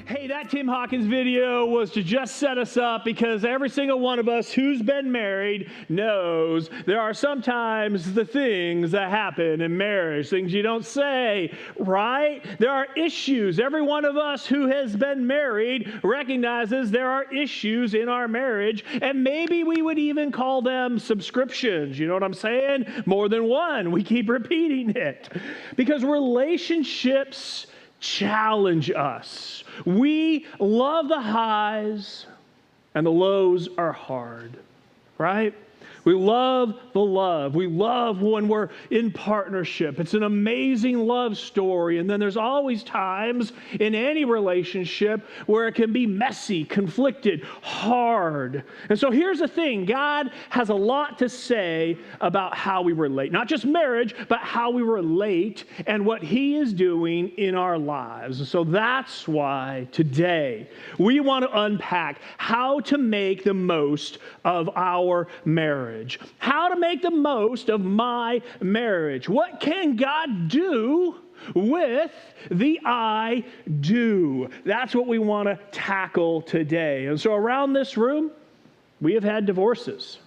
Hey, that Tim Hawkins video was to just set us up because every single one of us who's been married knows there are sometimes the things that happen in marriage, things you don't say, right? There are issues. Every one of us who has been married recognizes there are issues in our marriage, and maybe we would even call them subscriptions. You know what I'm saying? More than one. We keep repeating it because relationships challenge us. We love the highs and the lows are hard, right? We love the love. We love when we're in partnership. It's an amazing love story. And then there's always times in any relationship where it can be messy, conflicted, hard. And so here's the thing. God has a lot to say about how we relate. Not just marriage, but how we relate and what He is doing in our lives. And so that's why today we want to unpack how to make the most of our marriage. How to make the most of my marriage. What can God do with the I do? That's what we want to tackle today. And so around this room, we have had divorces.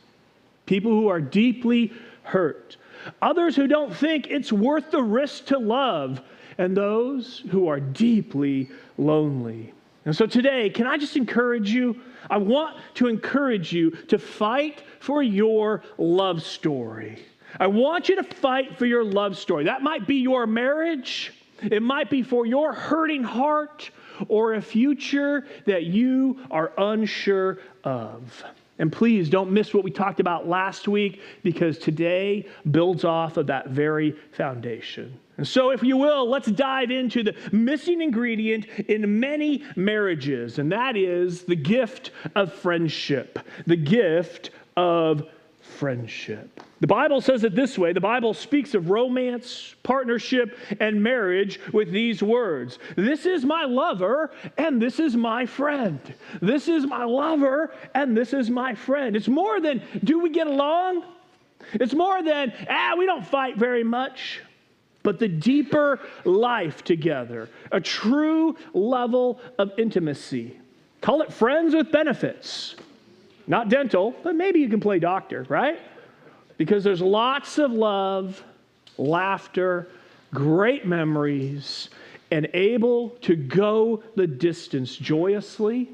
People who are deeply hurt. Others who don't think it's worth the risk to love. And those who are deeply lonely. And so today, can I just encourage you? I want to encourage you to fight for your love story. I want you to fight for your love story. That might be your marriage. It might be for your hurting heart or a future that you are unsure of. And please don't miss what we talked about last week because today builds off of that very foundation. And so if you will, let's dive into the missing ingredient in many marriages, and that is the gift of friendship. The gift of friendship. The Bible says it this way. The Bible speaks of romance, partnership, and marriage with these words. This is my lover, and this is my friend. This is my lover, and this is my friend. It's more than, do we get along? It's more than, we don't fight very much. But the deeper life together, a true level of intimacy. Call it friends with benefits. Not dental, but maybe you can play doctor, right? Because there's lots of love, laughter, great memories, and able to go the distance joyously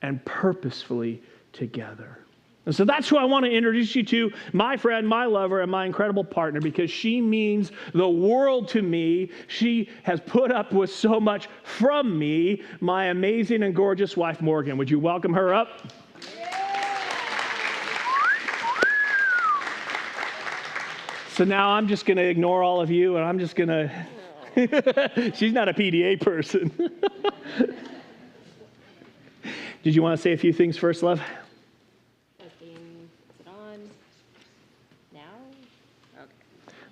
and purposefully together. And so that's who I want to introduce you to, my friend, my lover, and my incredible partner, because she means the world to me. She has put up with so much from me, my amazing and gorgeous wife, Morgan. Would you welcome her up? So now I'm just going to ignore all of you, and I'm just going to... She's not a PDA person. Did you want to say a few things first, love?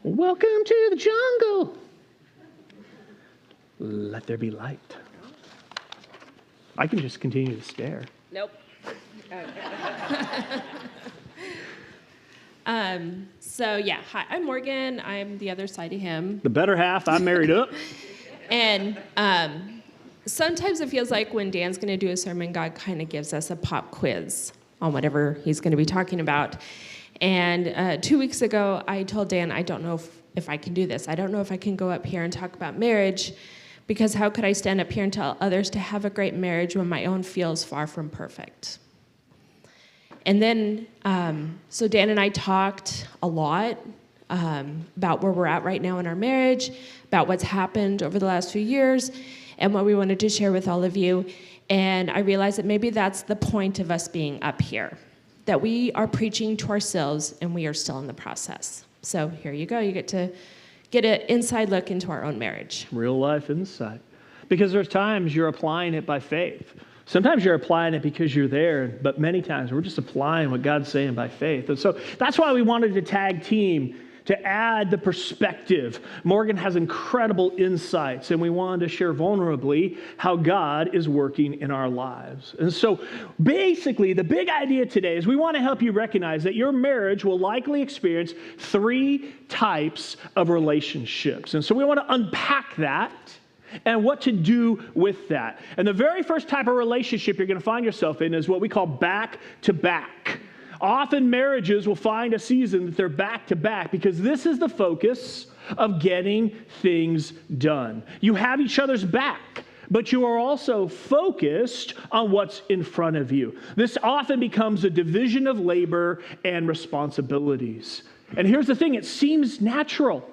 Welcome to the jungle. Let there be light. I can just continue to stare. Nope. Hi, I'm Morgan. I'm the other side of him. The better half. I'm married up. And sometimes it feels like when Dan's going to do a sermon, God kind of gives us a pop quiz on whatever he's going to be talking about. And 2 weeks ago, I told Dan, I don't know if I can do this. I don't know if I can go up here and talk about marriage, because how could I stand up here and tell others to have a great marriage when my own feels far from perfect? And then, so Dan and I talked a lot about where we're at right now in our marriage, about what's happened over the last few years, and what we wanted to share with all of you. And I realized that maybe that's the point of us being up here, that we are preaching to ourselves and we are still in the process. So here you go. You get to get an inside look into our own marriage. Real life insight. Because there's times you're applying it by faith. Sometimes you're applying it because you're there, but many times we're just applying what God's saying by faith. And so that's why we wanted to tag team, to add the perspective. Morgan has incredible insights, and we wanted to share vulnerably how God is working in our lives. And so basically, the big idea today is we want to help you recognize that your marriage will likely experience 3 types of relationships. And so we want to unpack that and what to do with that. And the very first type of relationship you're going to find yourself in is what we call back-to-back. Often marriages will find a season that they're back-to-back because this is the focus of getting things done. You have each other's back, but you are also focused on what's in front of you. This often becomes a division of labor and responsibilities. And here's the thing, it seems natural,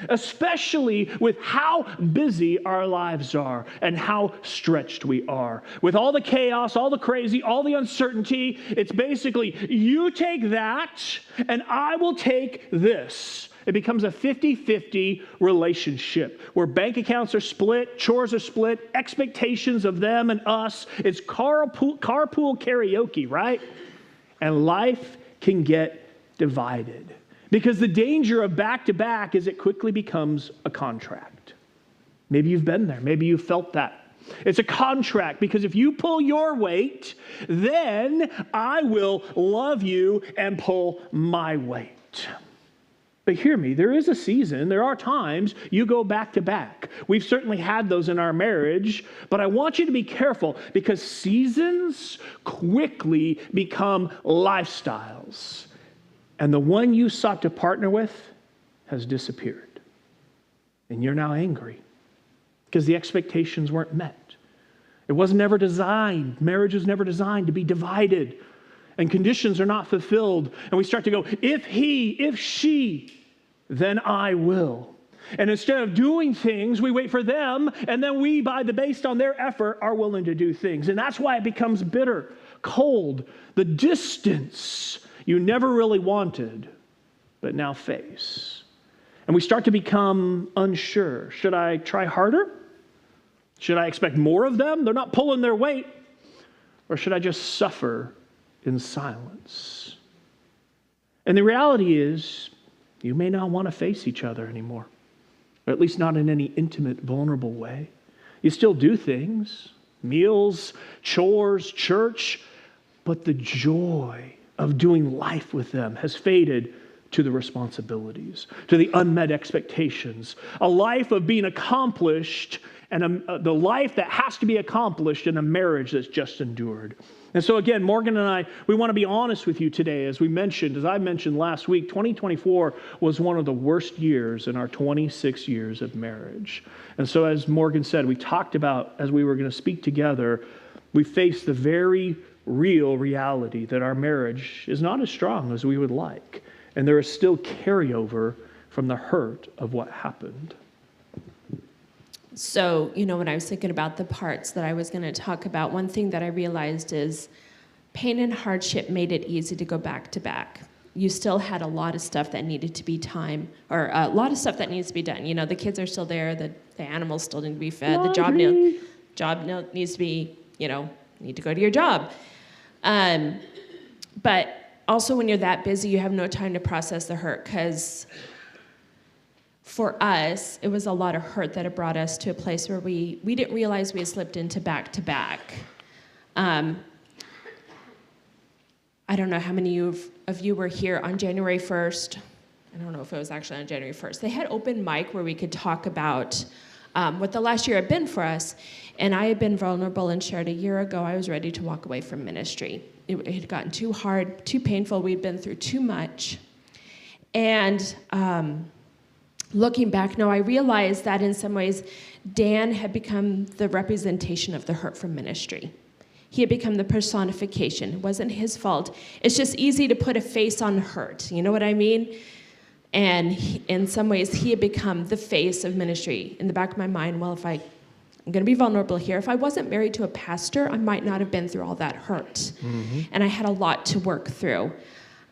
especially with how busy our lives are and how stretched we are. With all the chaos, all the crazy, all the uncertainty, it's basically, you take that and I will take this. It becomes a 50-50 relationship where bank accounts are split, chores are split, expectations of them and us. It's carpool karaoke, right? And life can get divided. Because the danger of back-to-back is it quickly becomes a contract. Maybe you've been there. Maybe you've felt that. It's a contract because if you pull your weight, then I will love you and pull my weight. But hear me, there is a season, there are times you go back-to-back. We've certainly had those in our marriage, but I want you to be careful because seasons quickly become lifestyles. And the one you sought to partner with has disappeared. And you're now angry because the expectations weren't met. It was never designed, marriage was never designed to be divided. And conditions are not fulfilled. And we start to go, if he, if she, then I will. And instead of doing things, we wait for them, and then we, based on their effort, are willing to do things. And that's why it becomes bitter, cold, the distance you never really wanted, but now face. And we start to become unsure. Should I try harder? Should I expect more of them? They're not pulling their weight. Or should I just suffer in silence? And the reality is, you may not want to face each other anymore, or at least not in any intimate, vulnerable way. You still do things, meals, chores, church, but the joy of doing life with them has faded to the responsibilities, to the unmet expectations, a life of being accomplished and the life that has to be accomplished in a marriage that's just endured. And so again, Morgan and I, we want to be honest with you today. As I mentioned last week, 2024 was one of the worst years in our 26 years of marriage. And so as Morgan said, we talked about, as we were going to speak together, we faced the very real reality that our marriage is not as strong as we would like. And there is still carryover from the hurt of what happened. So, when I was thinking about the parts that I was going to talk about, one thing that I realized is pain and hardship made it easy to go back to back. You still had a lot of stuff that needed to be a lot of stuff that needs to be done. The kids are still there, the animals still need to be fed, the job needs to be, need to go to your job. But also when you're that busy, you have no time to process the hurt, because for us, it was a lot of hurt that had brought us to a place where we didn't realize we had slipped into back-to-back. I don't know how many of you were here on January 1st. I don't know if it was actually on January 1st. They had open mic where we could talk about what the last year had been for us. And I had been vulnerable and shared a year ago I was ready to walk away from ministry. It had gotten too hard, too painful. We'd been through too much. And looking back now, I realized that in some ways, Dan had become the representation of the hurt from ministry. He had become the personification. It wasn't his fault. It's just easy to put a face on hurt. You know what I mean? And in some ways, he had become the face of ministry. In the back of my mind, well, I'm going to be vulnerable here. If I wasn't married to a pastor, I might not have been through all that hurt. Mm-hmm. And I had a lot to work through.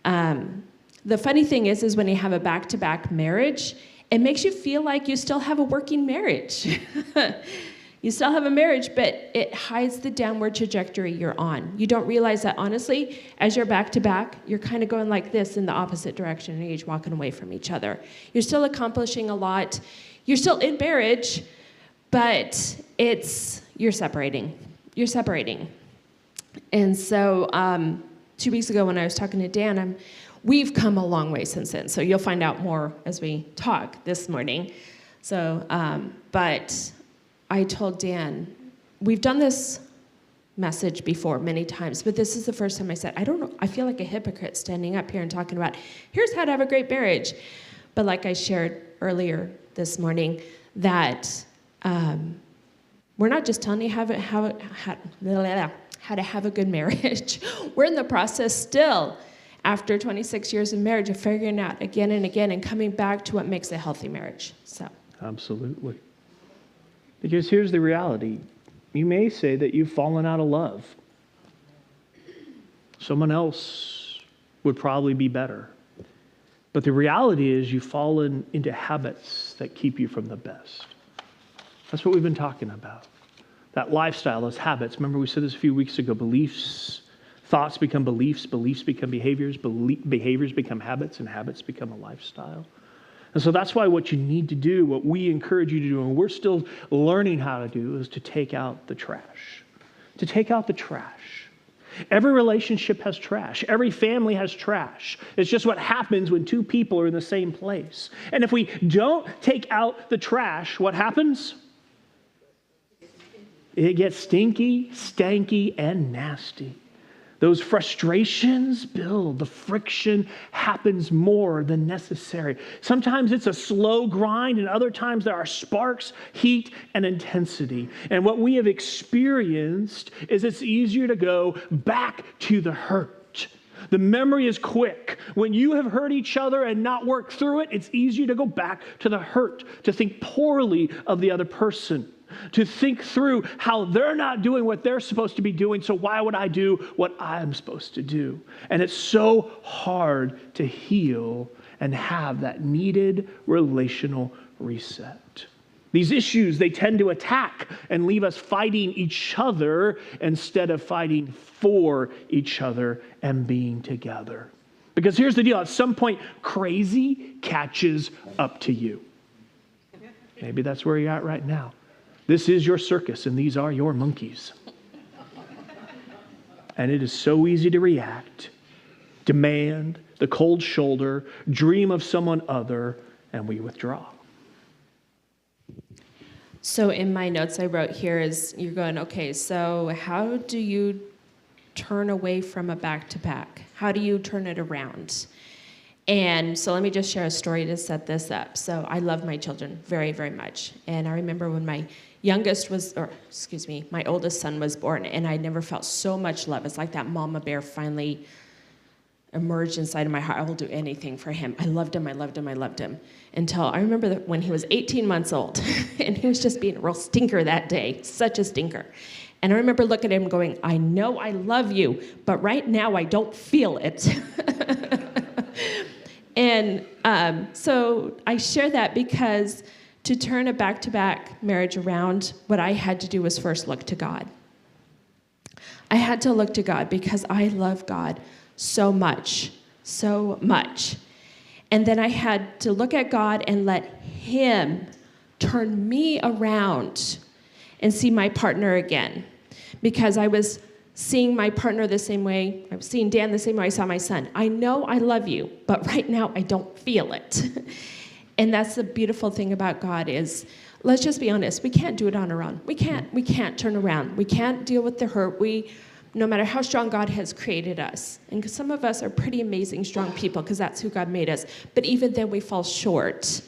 The funny thing is when you have a back-to-back marriage, it makes you feel like you still have a working marriage. You still have a marriage, but it hides the downward trajectory you're on. You don't realize that, honestly, as you're back-to-back, you're kind of going like this in the opposite direction, and you're each walking away from each other. You're still accomplishing a lot. You're still in marriage, but you're separating. You're separating. And so 2 weeks ago when I was talking to Dan, we've come a long way since then. So you'll find out more as we talk this morning. So, but I told Dan, we've done this message before many times, but this is the first time I said, I don't know, I feel like a hypocrite standing up here and talking about, here's how to have a great marriage. But like I shared earlier this morning, that we're not just telling you how to have a good marriage. We're in the process still, after 26 years of marriage, of figuring out again and again and coming back to what makes a healthy marriage. So. Absolutely. Because here's the reality. You may say that you've fallen out of love. Someone else would probably be better. But the reality is you've fallen into habits that keep you from the best. That's what we've been talking about. That lifestyle, those habits. Remember we said this a few weeks ago, beliefs, thoughts become beliefs, beliefs become behaviors, behaviors become habits, and habits become a lifestyle. And so that's why what you need to do, what we encourage you to do, and we're still learning how to do, is to take out the trash. To take out the trash. Every relationship has trash. Every family has trash. It's just what happens when two people are in the same place. And if we don't take out the trash, what happens? It gets stinky, stanky, and nasty. Those frustrations build. The friction happens more than necessary. Sometimes it's a slow grind, and other times there are sparks, heat, and intensity. And what we have experienced is it's easier to go back to the hurt. The memory is quick. When you have hurt each other and not worked through it, it's easier to go back to the hurt, to think poorly of the other person, to think through how they're not doing what they're supposed to be doing, so why would I do what I'm supposed to do? And it's so hard to heal and have that needed relational reset. These issues, they tend to attack and leave us fighting each other instead of fighting for each other and being together. Because here's the deal, at some point, crazy catches up to you. Maybe that's where you're at right now. This is your circus, and these are your monkeys. And it is so easy to react, demand, the cold shoulder, dream of someone other, and we withdraw. So in my notes I wrote here is, you're going, okay, so how do you turn away from a back-to-back? How do you turn it around? And so let me just share a story to set this up. So I love my children very, very much. And I remember when my my oldest son was born, and I never felt so much love. It's like that mama bear finally emerged inside of my heart. I will do anything for him. I loved him, until I remember that when he was 18 months old, and he was just being a real stinker that day, such a stinker. And I remember looking at him going, I know I love you, but right now I don't feel it. And so I share that because to turn a back-to-back marriage around, what I had to do was first look to God. I had to look to God because I love God so much. And then I had to look at God and let Him turn me around and see my partner again. Because I was seeing my partner the same way, I was seeing Dan the same way I saw my son. I know I love you, but right now I don't feel it. And that's the beautiful thing about God is, let's just be honest, we can't do it on our own. We can't turn around. We can't deal with the hurt. No matter how strong God has created us, and some of us are pretty amazing, strong people, because that's who God made us, but even then we fall short.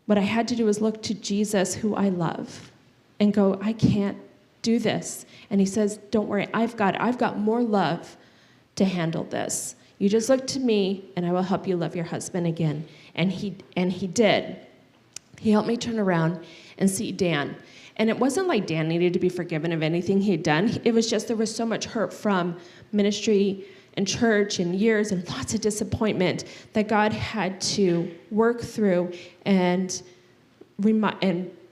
What I had to do was look to Jesus, who I love, and go, I can't do this. And He says, don't worry, I've got more love to handle this. You just look to me, and I will help you love your husband again. And he did. He helped me turn around and see Dan. And it wasn't like Dan needed to be forgiven of anything he had done. It was just there was so much hurt from ministry and church and years and lots of disappointment that God had to work through and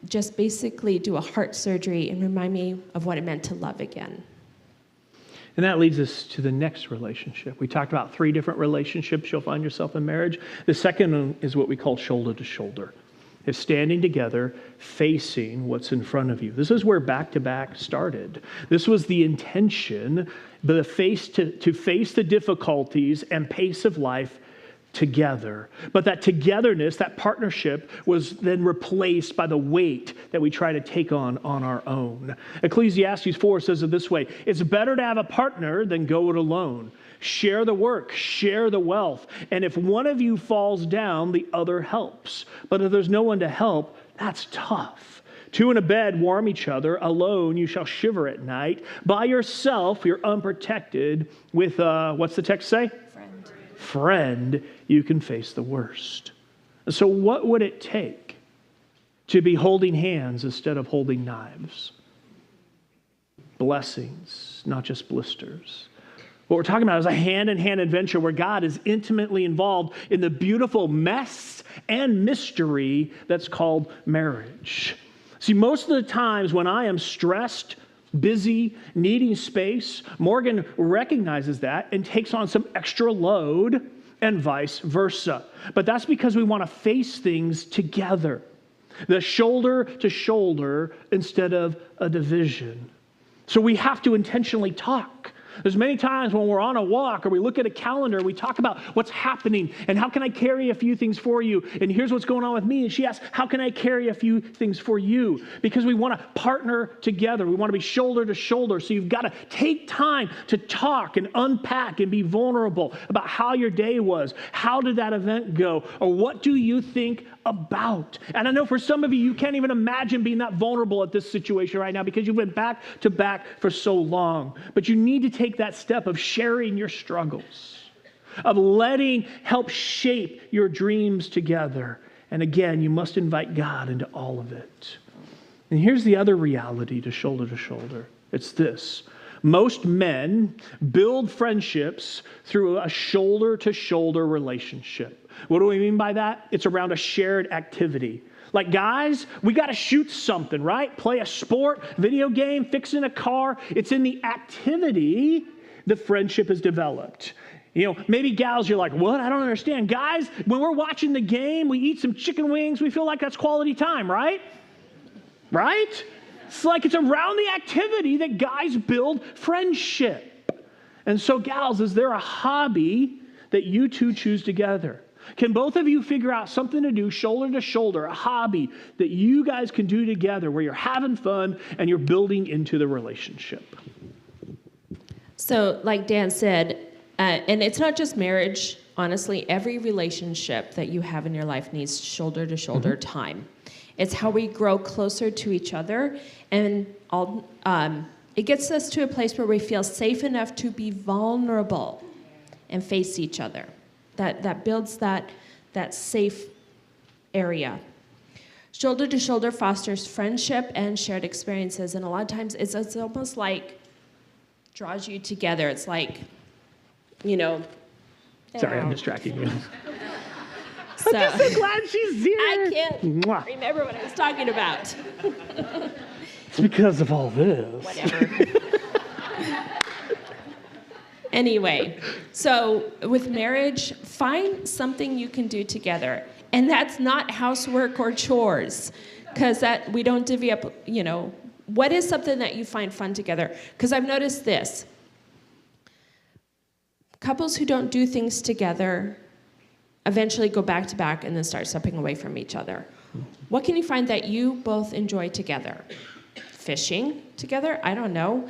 just basically do a heart surgery and remind me of what it meant to love again. And that leads us to the next relationship. We talked about 3 different relationships you'll find yourself in marriage. The second one is what we call shoulder to shoulder. It's standing together, facing what's in front of you. This is where back-to-back started. This was the intention, to face the difficulties and pace of life together. But that togetherness, that partnership, was then replaced by the weight that we try to take on our own. Ecclesiastes 4 says it this way: it's better to have a partner than go it alone. Share the work, share the wealth, and if one of you falls down, the other helps. But if there's no one to help, that's tough. Two in a bed warm each other. Alone you shall shiver at night. By yourself you're unprotected. With, what's the text say? Friend, you can face the worst. So what would it take to be holding hands instead of holding knives? Blessings, not just blisters. What we're talking about is a hand-in-hand adventure where God is intimately involved in the beautiful mess and mystery that's called marriage. See, most of the times when I am stressed, busy, needing space, Morgan recognizes that and takes on some extra load, and vice versa. But that's because we want to face things together, the shoulder to shoulder instead of a division. So we have to intentionally talk. There's many times when we're on a walk or we look at a calendar, we talk about what's happening and how can I carry a few things for you? And here's what's going on with me. And she asks, how can I carry a few things for you? Because we want to partner together. We want to be shoulder to shoulder. So you've got to take time to talk and unpack and be vulnerable about how your day was. How did that event go? Or what do you think about? And I know for some of you, you can't even imagine being that vulnerable at this situation right now because you've been back to back for so long. But you need to take that step of sharing your struggles, of letting help shape your dreams together. And again, you must invite God into all of it. And here's the other reality to shoulder. It's this. Most men build friendships through a shoulder-to-shoulder relationship. What do we mean by that? It's around a shared activity. Like guys, we got to shoot something, right? Play a sport, video game, fixing a car. It's in the activity the friendship is developed. You know, maybe gals, you're like, what? I don't understand. Guys, when we're watching the game, we eat some chicken wings. We feel like that's quality time, right? Right? It's like it's around the activity that guys build friendship. And so gals, is there a hobby that you two choose together? Can both of you figure out something to do shoulder to shoulder, a hobby that you guys can do together where you're having fun and you're building into the relationship? So like Dan said, and it's not just marriage, honestly, every relationship that you have in your life needs shoulder to shoulder time. It's how we grow closer to each other, and it gets us to a place where we feel safe enough to be vulnerable and face each other. That builds that safe area. Shoulder to shoulder fosters friendship and shared experiences, and a lot of times it's almost like draws you together. It's like, you know. Sorry, I'm distracting you. So, I'm just so glad she's here. I can't remember what I was talking about. It's because of all this. Whatever. Anyway, so with marriage, find something you can do together. And that's not housework or chores, because that we don't divvy up, you know. What is something that you find fun together? Because I've noticed this. Couples who don't do things together eventually go back to back and then start stepping away from each other. What can you find that you both enjoy together? Fishing together? I don't know.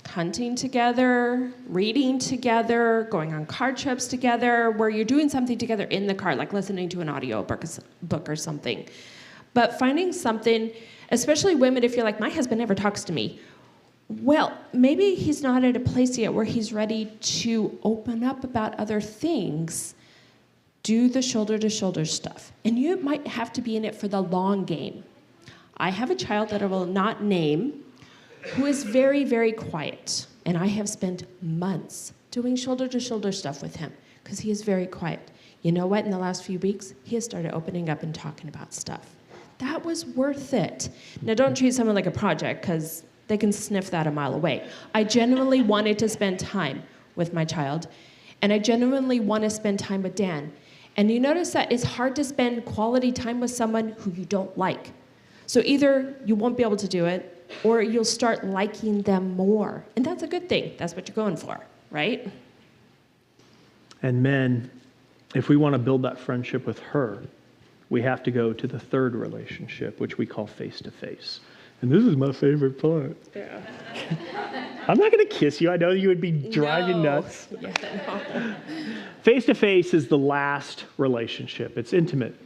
Hunting together, reading together, going on car trips together, where you're doing something together in the car, like listening to an audio book or something. But finding something, especially women, if you're like, my husband never talks to me. Well, maybe he's not at a place yet where he's ready to open up about other things. Do the shoulder-to-shoulder stuff. And you might have to be in it for the long game. I have a child that I will not name who is very, very quiet. And I have spent months doing shoulder-to-shoulder stuff with him because he is very quiet. You know what? In the last few weeks, he has started opening up and talking about stuff. That was worth it. Now, don't treat someone like a project because they can sniff that a mile away. I genuinely wanted to spend time with my child, and I genuinely want to spend time with Dan. And you notice that it's hard to spend quality time with someone who you don't like. So either you won't be able to do it, or you'll start liking them more. And that's a good thing. That's what you're going for, right? And men, if we want to build that friendship with her, we have to go to the third relationship, which we call face-to-face. And this is my favorite part. Yeah. I'm not going to kiss you. I know you would be driving nuts. Yeah, no. Face-to-face is the last relationship. It's intimate.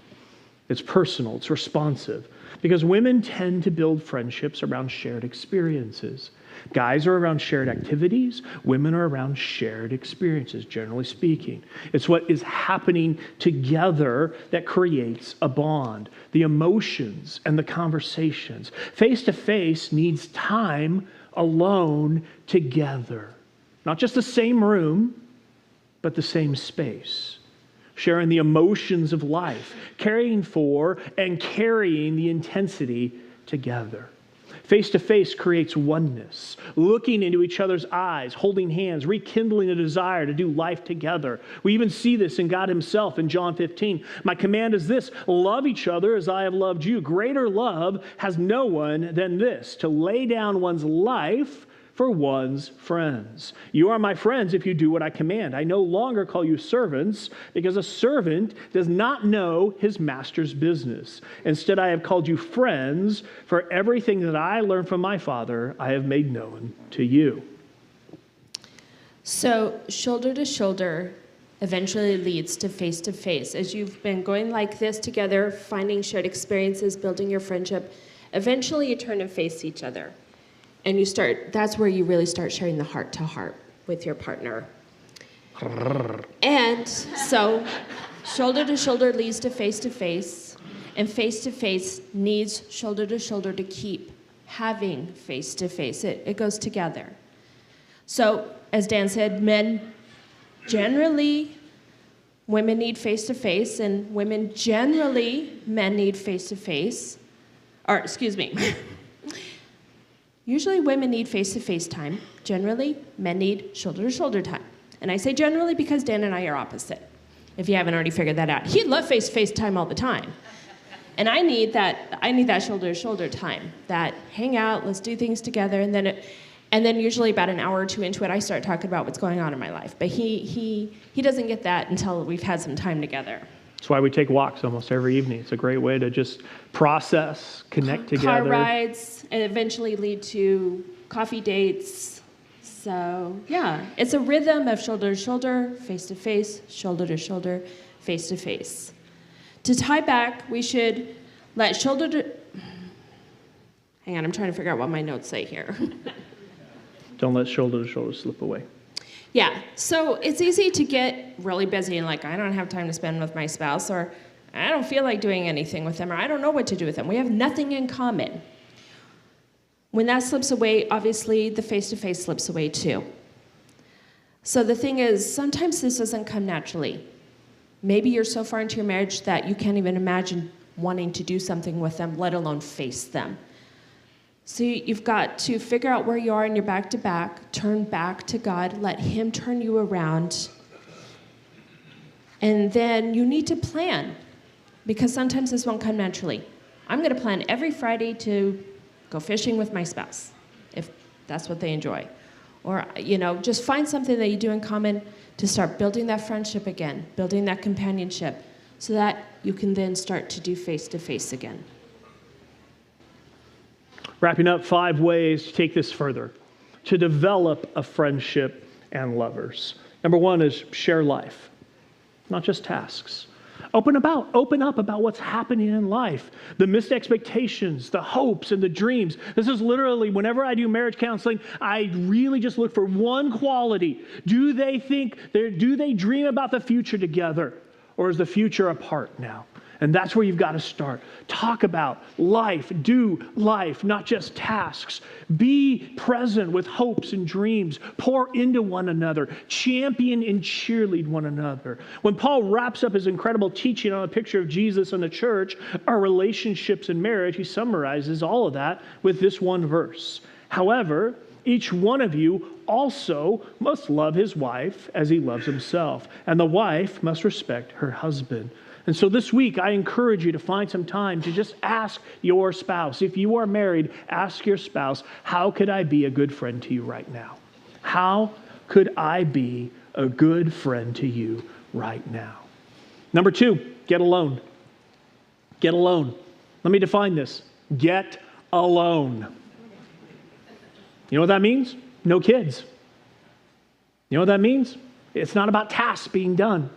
It's personal. It's responsive. Because women tend to build friendships around shared experiences. Guys are around shared activities. Women are around shared experiences, generally speaking. It's what is happening together that creates a bond. The emotions and the conversations. Face-to-face needs time alone together. Not just the same room, but the same space. Sharing the emotions of life, caring for and carrying the intensity together. Face-to-face creates oneness, looking into each other's eyes, holding hands, rekindling a desire to do life together. We even see this in God himself in John 15. My command is this: love each other as I have loved you. Greater love has no one than this, to lay down one's life for one's friends. You are my friends if you do what I command. I no longer call you servants, because a servant does not know his master's business. Instead, I have called you friends, for everything that I learned from my Father, I have made known to you. So, shoulder to shoulder eventually leads to face. As you've been going like this together, finding shared experiences, building your friendship, eventually you turn and face each other. And that's where you really start sharing the heart to heart with your partner. And so, shoulder to shoulder leads to face, and face needs shoulder to shoulder to keep having face to face. It goes together. So, as Dan said, men generally, women need face to face, and women generally, men need face to face. Usually women need face-to-face time. Generally, men need shoulder-to-shoulder time. And I say generally because Dan and I are opposite, if you haven't already figured that out. He'd love face-to-face time all the time. And I need that shoulder-to-shoulder time, that hang out, let's do things together, and then usually about an hour or two into it, I start talking about what's going on in my life. But he doesn't get that until we've had some time together. That's why we take walks almost every evening. It's a great way to just process, connect together. Car rides, and eventually lead to coffee dates. So, yeah, it's a rhythm of shoulder to shoulder, face to face, shoulder to shoulder, face to face. To tie back, we should let shoulder to... Hang on, I'm trying to figure out what my notes say here. Don't let shoulder to shoulder slip away. Yeah, so it's easy to get really busy and like, I don't have time to spend with my spouse, or I don't feel like doing anything with them, or I don't know what to do with them. We have nothing in common. When that slips away, obviously the face-to-face slips away too. So the thing is, sometimes this doesn't come naturally. Maybe you're so far into your marriage that you can't even imagine wanting to do something with them, let alone face them. So you've got to figure out where you are in your back-to-back, turn back to God, let him turn you around. And then you need to plan, because sometimes this won't come naturally. I'm going to plan every Friday to go fishing with my spouse, if that's what they enjoy. Or, just find something that you do in common to start building that friendship again, building that companionship, so that you can then start to do face-to-face again. Wrapping up 5 ways to take this further, to develop a friendship and lovers. Number 1 is share life, not just tasks. Open up about what's happening in life, the missed expectations, the hopes, and the dreams. This is literally, whenever I do marriage counseling, I really just look for one quality. Do they dream about the future together, or is the future apart now? And that's where you've got to start. Talk about life, do life, not just tasks. Be present with hopes and dreams. Pour into one another. Champion and cheerlead one another. When Paul wraps up his incredible teaching on a picture of Jesus and the church, our relationships and marriage, he summarizes all of that with this one verse. However, each one of you also must love his wife as he loves himself, and the wife must respect her husband. And so this week, I encourage you to find some time to just ask your spouse. If you are married, ask your spouse, how could I be a good friend to you right now? How could I be a good friend to you right now? Number 2, get alone. Get alone. Let me define this. Get alone. You know what that means? No kids. You know what that means? It's not about tasks being done.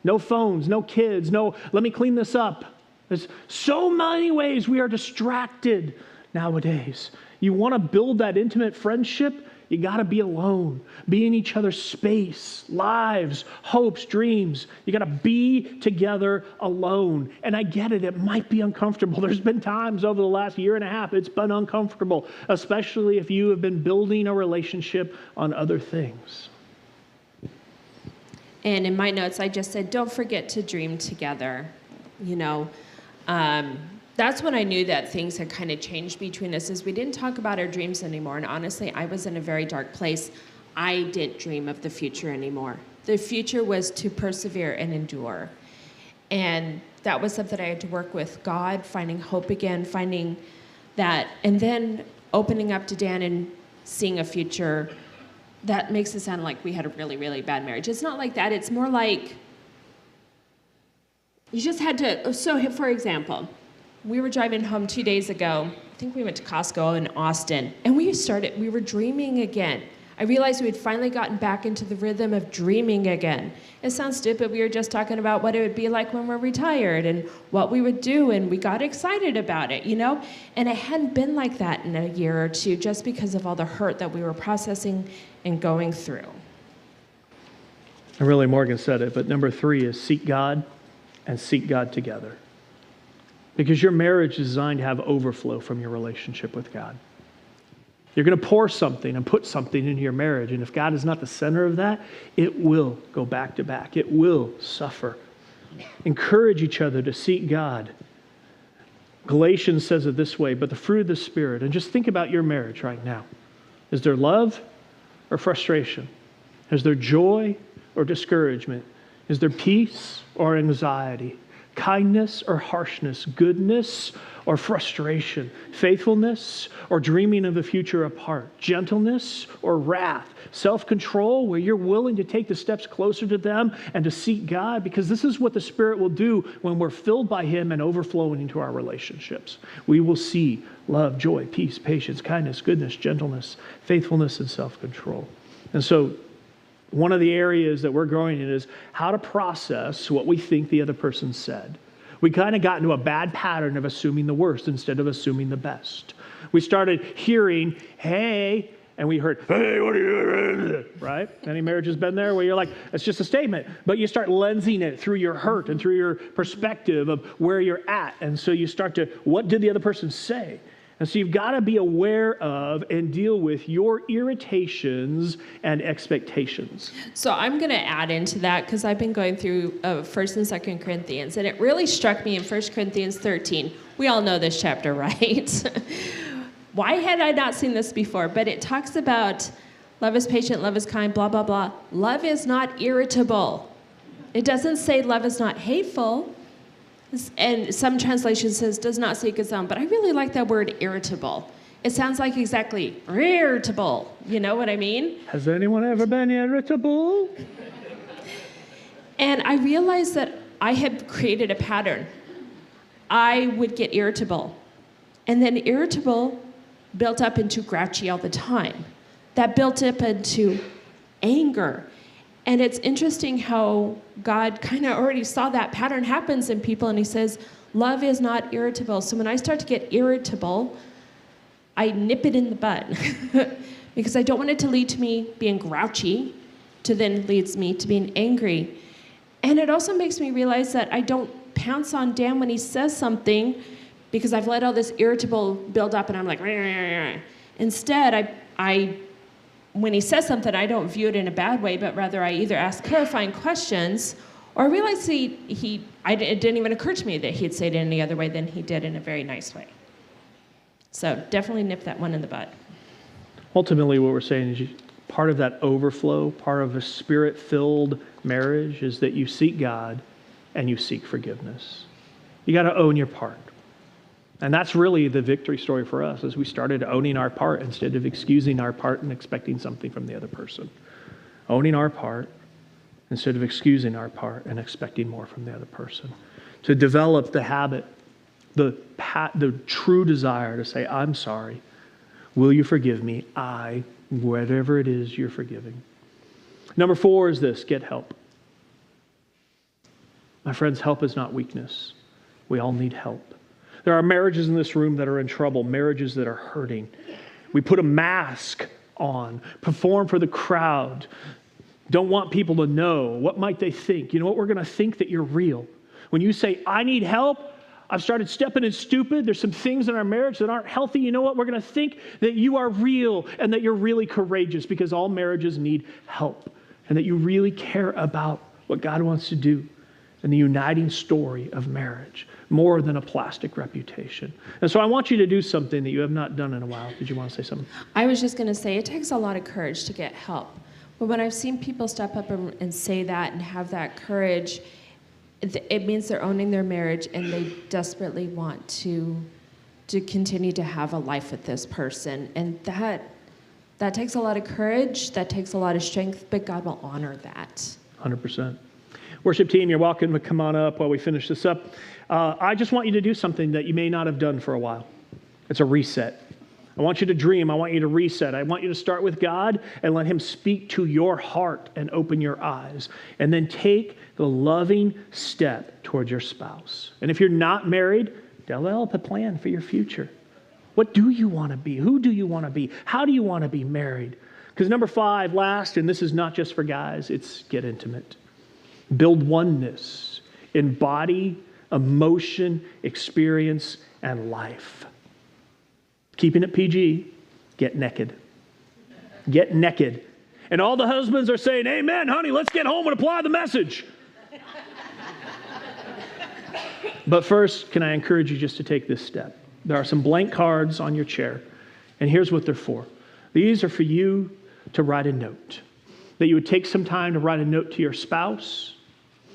No phones, no kids, no, let me clean this up. There's so many ways we are distracted nowadays. You want to build that intimate friendship? You got to be alone. Be in each other's space, lives, hopes, dreams. You got to be together alone. And I get it. It might be uncomfortable. There's been times over the last year and a half it's been uncomfortable, especially if you have been building a relationship on other things. And in my notes, I just said, don't forget to dream together. That's when I knew that things had kind of changed between us, is we didn't talk about our dreams anymore. And honestly, I was in a very dark place. I didn't dream of the future anymore. The future was to persevere and endure. And that was something I had to work with God, finding hope again, finding that, and then opening up to Dan and seeing a future. That makes it sound like we had a really, really bad marriage. It's not like that. It's more like you just had to. So, for example, we were driving home 2 days ago. I think we went to Costco in Austin, and we were dreaming again. I realized we had finally gotten back into the rhythm of dreaming again. It sounds stupid. We were just talking about what it would be like when we're retired and what we would do, and we got excited about it, And it hadn't been like that in a year or two just because of all the hurt that we were processing and going through. And really, Morgan said it, but number 3 is seek God and seek God together. Because your marriage is designed to have overflow from your relationship with God. You're going to pour something and put something into your marriage, and if God is not the center of that, it will go back to back. It will suffer. Encourage each other to seek God. Galatians says it this way, but the fruit of the Spirit, and just think about your marriage right now. Is there love or frustration? Is there joy or discouragement? Is there peace or anxiety? Kindness or harshness? Goodness or frustration? Faithfulness or dreaming of the future apart? Gentleness or wrath? Self-control, where you're willing to take the steps closer to them and to seek God? Because this is what the Spirit will do when we're filled by Him and overflowing into our relationships. We will see love, joy, peace, patience, kindness, goodness, gentleness, faithfulness, and self-control. And so one of the areas that we're growing in is how to process what we think the other person said. We kind of got into a bad pattern of assuming the worst instead of assuming the best. We started hearing, hey, and we heard, hey, what are you doing? Right? Any marriage has been there where you're like, it's just a statement. But you start lensing it through your hurt and through your perspective of where you're at. And so you start to, what did the other person say? And so you've got to be aware of and deal with your irritations and expectations. So I'm going to add into that because I've been going through 1st and 2nd Corinthians, and it really struck me in 1 Corinthians 13. We all know this chapter, right? Why had I not seen this before? But it talks about love is patient, love is kind, blah, blah, blah. Love is not irritable. It doesn't say love is not hateful. And some translation says does not seek its own, but I really like that word irritable. It sounds like exactly irritable. You know what I mean? Has anyone ever been irritable? And I realized that I had created a pattern. I would get irritable. And then irritable built up into grouchy all the time. That built up into anger. And it's interesting how God kind of already saw that pattern happens in people, and He says, love is not irritable. So when I start to get irritable, I nip it in the bud because I don't want it to lead to me being grouchy, to then leads me to being angry. And it also makes me realize that I don't pounce on Dan when he says something because I've let all this irritable build up and I'm like, rah, rah, rah. Instead, when he says something, I don't view it in a bad way, but rather I either ask clarifying questions or I realize it didn't even occur to me that he'd say it in any other way than he did in a very nice way. So definitely nip that one in the bud. Ultimately, what we're saying is part of that overflow, part of a Spirit-filled marriage is that you seek God and you seek forgiveness. You got to own your part. And that's really the victory story for us, as we started owning our part instead of excusing our part and expecting something from the other person. owning our part instead of excusing our part and expecting more from the other person. To develop the habit, the true desire to say, I'm sorry. Will you forgive me? Whatever it is you're forgiving. Number 4 is this: get help. My friends, help is not weakness. We all need help. There are marriages in this room that are in trouble, marriages that are hurting. We put a mask on, perform for the crowd, don't want people to know. What might they think? You know what? We're going to think that you're real. When you say, I need help, I've started stepping in stupid, there's some things in our marriage that aren't healthy, you know what? We're going to think that you are real and that you're really courageous, because all marriages need help, and that you really care about what God wants to do in the uniting story of marriage, more than a plastic reputation. And so I want you to do something that you have not done in a while. Did you want to say something? I was just going to say, it takes a lot of courage to get help. But when I've seen people step up and say that and have that courage, it means they're owning their marriage and they desperately want to continue to have a life with this person. And that takes a lot of courage, that takes a lot of strength, but God will honor that. 100%. Worship team, you're welcome to come on up while we finish this up. I just want you to do something that you may not have done for a while. It's a reset. I want you to dream. I want you to reset. I want you to start with God and let Him speak to your heart and open your eyes. And then take the loving step towards your spouse. And if you're not married, develop a plan for your future. What do you want to be? Who do you want to be? How do you want to be married? Because number 5, last, and this is not just for guys, it's get intimate. Build oneness in body, emotion, experience, and life. Keeping it PG, get naked. Get naked. And all the husbands are saying, amen, honey, let's get home and apply the message. But first, can I encourage you just to take this step? There are some blank cards on your chair, and here's what they're for. These are for you to write a note. That you would take some time to write a note to your spouse,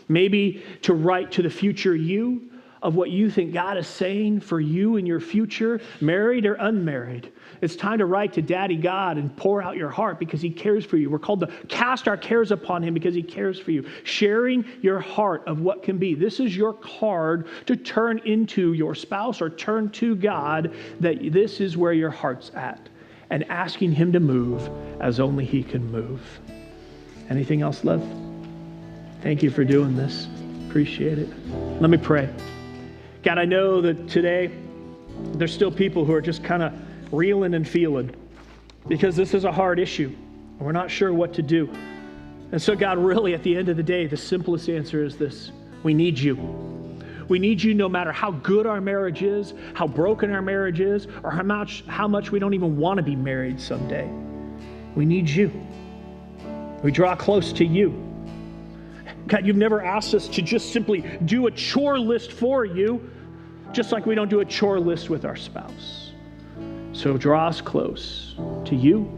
maybe to write to the future you of what you think God is saying for you in your future, married or unmarried. It's time to write to Daddy God and pour out your heart because He cares for you. We're called to cast our cares upon Him because He cares for you. Sharing your heart of what can be. This is your card to turn into your spouse or turn to God, that this is where your heart's at, and asking Him to move as only He can move. Anything else, love? Thank you for doing this. Appreciate it. Let me pray. God, I know that today there's still people who are just kind of reeling and feeling because this is a hard issue and we're not sure what to do. And so, God, really at the end of the day, the simplest answer is this: we need you. We need you no matter how good our marriage is, how broken our marriage is, or how much we don't even want to be married someday. We need you. We draw close to you. God, you've never asked us to just simply do a chore list for you, just like we don't do a chore list with our spouse. So draw us close to you.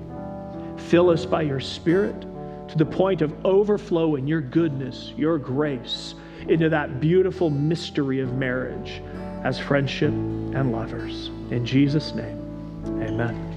Fill us by your Spirit to the point of overflow in your goodness, your grace, into that beautiful mystery of marriage as friendship and lovers. In Jesus' name, amen.